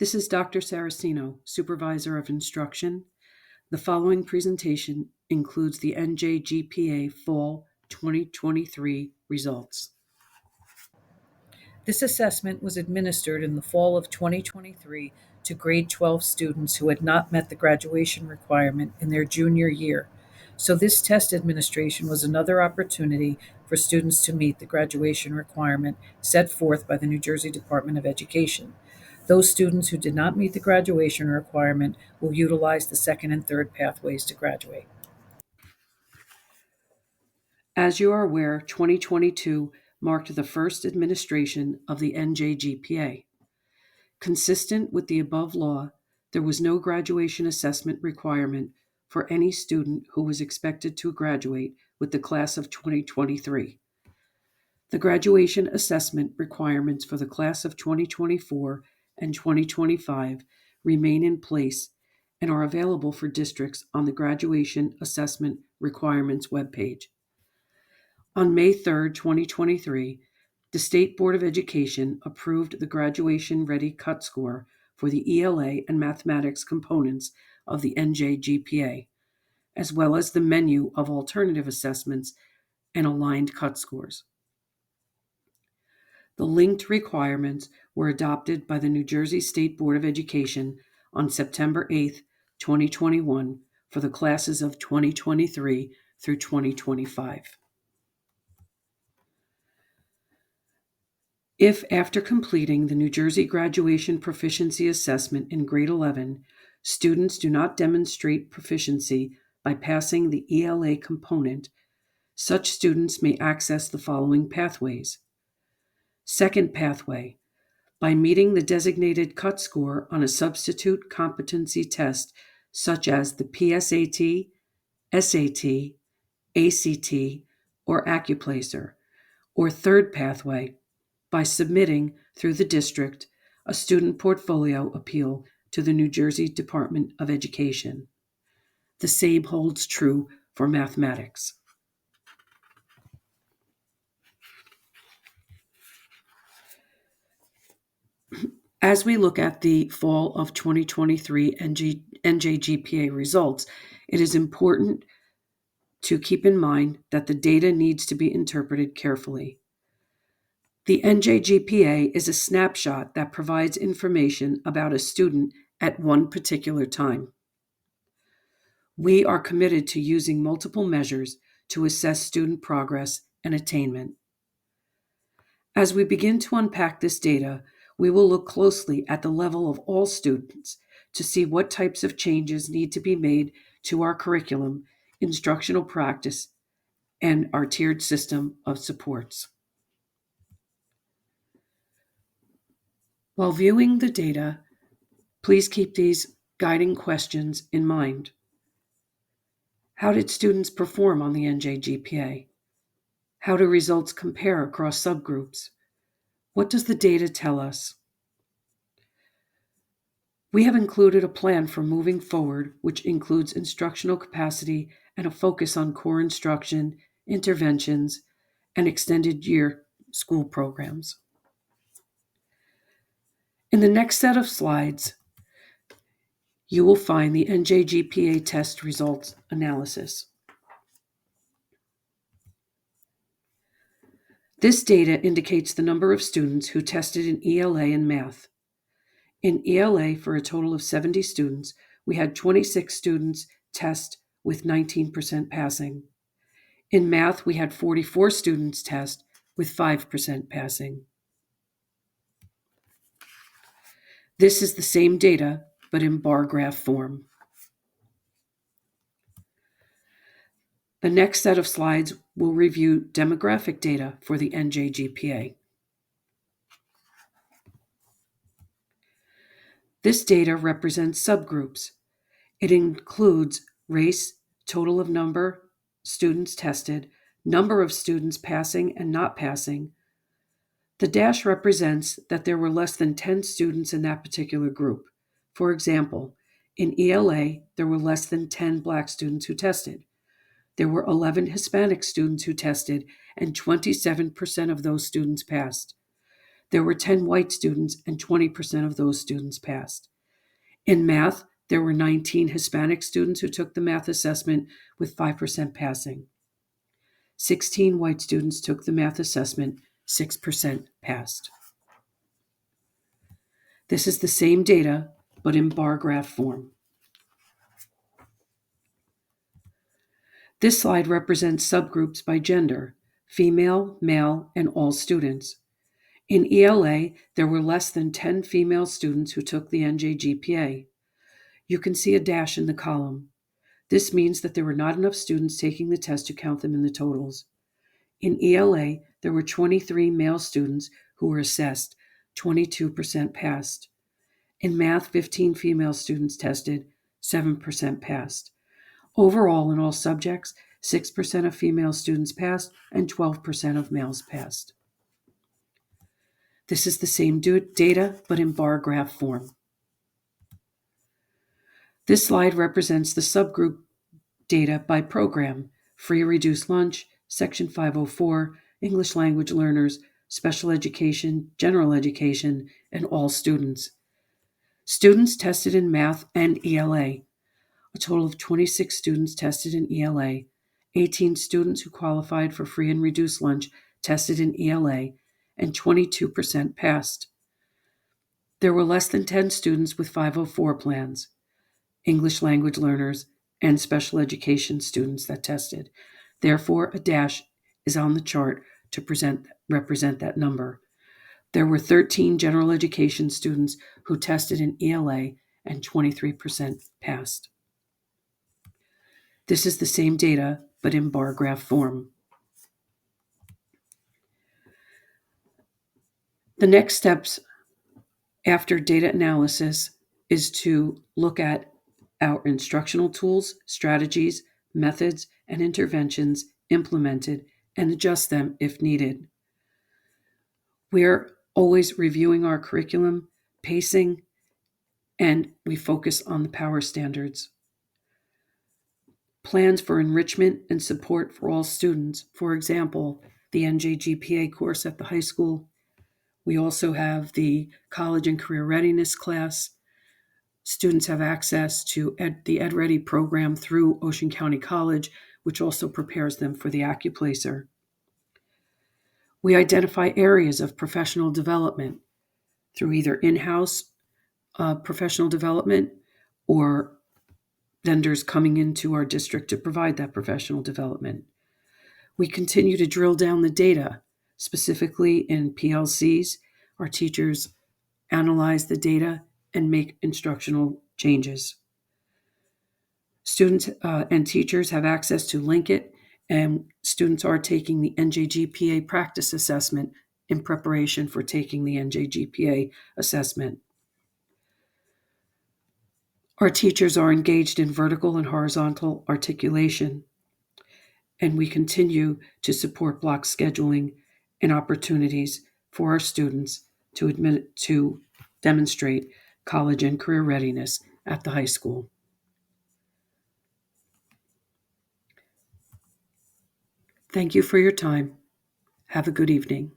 This is Dr. Saracino, Supervisor of Instruction. The following presentation includes the NJGPA Fall 2023 results. This assessment was administered in the fall of 2023 to grade 12 students who had not met the graduation requirement in their junior year. So this test administration was another opportunity for students to meet the graduation requirement set forth by the New Jersey Department of Education. Those students who did not meet the graduation requirement will utilize the second and third pathways to graduate. As you are aware, 2022 marked the first administration of the NJGPA. Consistent with the above law, there was no graduation assessment requirement for any student who was expected to graduate with the class of 2023. The graduation assessment requirements for the class of 2024 and 2025 remain in place and are available for districts on the Graduation Assessment Requirements webpage. On May 3, 2023, the State Board of Education approved the Graduation Ready Cut Score for the ELA and mathematics components of the NJGPA, as well as the menu of alternative assessments and aligned cut scores. The linked requirements were adopted by the New Jersey State Board of Education on September 8, 2021, for the classes of 2023 through 2025. If, after completing the New Jersey Graduation Proficiency Assessment in grade 11, students do not demonstrate proficiency by passing the ELA component, such students may access the following pathways. Second pathway, by meeting the designated cut score on a substitute competency test such as the PSAT, SAT, ACT, or Accuplacer. Or third pathway, by submitting through the district a student portfolio appeal to the New Jersey Department of Education. The same holds true for mathematics. As we look at the fall of 2023 NJGPA results, it is important to keep in mind that the data needs to be interpreted carefully. The NJGPA is a snapshot that provides information about a student at one particular time. We are committed to using multiple measures to assess student progress and attainment. As we begin to unpack this data, we will look closely at the level of all students to see what types of changes need to be made to our curriculum, instructional practice, and our tiered system of supports. While viewing the data, please keep these guiding questions in mind. How did students perform on the NJGPA? How do results compare across subgroups? What does the data tell us? We have included a plan for moving forward, which includes instructional capacity and a focus on core instruction, interventions, and extended year school programs. In the next set of slides, you will find the NJGPA test results analysis. This data indicates the number of students who tested in ELA and math. In ELA, for a total of 70 students, we had 26 students test with 19% passing. In math, we had 44 students test with 5% passing. This is the same data, but in bar graph form. The next set of slides will review demographic data for the NJGPA. This data represents subgroups. It includes race, total of number students tested, number of students passing and not passing. The dash represents that there were less than 10 students in that particular group. For example, in ELA, there were less than 10 Black students who tested. There were 11 Hispanic students who tested, and 27% of those students passed. There were 10 white students, and 20% of those students passed. In math, there were 19 Hispanic students who took the math assessment with 5% passing. 16 white students took the math assessment, 6% passed. This is the same data, but in bar graph form. This slide represents subgroups by gender: female, male, and all students. In ELA, there were less than 10 female students who took the NJGPA. You can see a dash in the column. This means that there were not enough students taking the test to count them in the totals. In ELA, there were 23 male students who were assessed, 22% passed. In math, 15 female students tested, 7% passed. Overall, in all subjects, 6% of female students passed and 12% of males passed. This is the same data, but in bar graph form. This slide represents the subgroup data by program: free or reduced lunch, Section 504, English language learners, special education, general education, and all students. Students tested in math and ELA. A total of 26 students tested in ELA. 18 students who qualified for free and reduced lunch tested in ELA, and 22% passed. There were less than 10 students with 504 plans, English language learners, and special education students that tested. Therefore, a dash is on the chart to represent that number. There were 13 general education students who tested in ELA, and 23% passed. This is the same data, but in bar graph form. The next steps after data analysis is to look at our instructional tools, strategies, methods, and interventions implemented and adjust them if needed. We're always reviewing our curriculum, pacing, and we focus on the power standards. Plans for enrichment and support for all students. For example, the NJGPA course at the high school. We also have the college and career readiness class. Students have access to the Ed Ready program through Ocean County College, which also prepares them for the AccuPlacer. We identify areas of professional development through either in-house professional development or vendors coming into our district to provide that professional development. We continue to drill down the data, specifically in PLCs. Our teachers analyze the data and make instructional changes. Students and teachers have access to Linkit, and students are taking the NJGPA practice assessment in preparation for taking the NJGPA assessment. Our teachers are engaged in vertical and horizontal articulation, and we continue to support block scheduling and opportunities for our students to demonstrate college and career readiness at the high school. Thank you for your time. Have a good evening.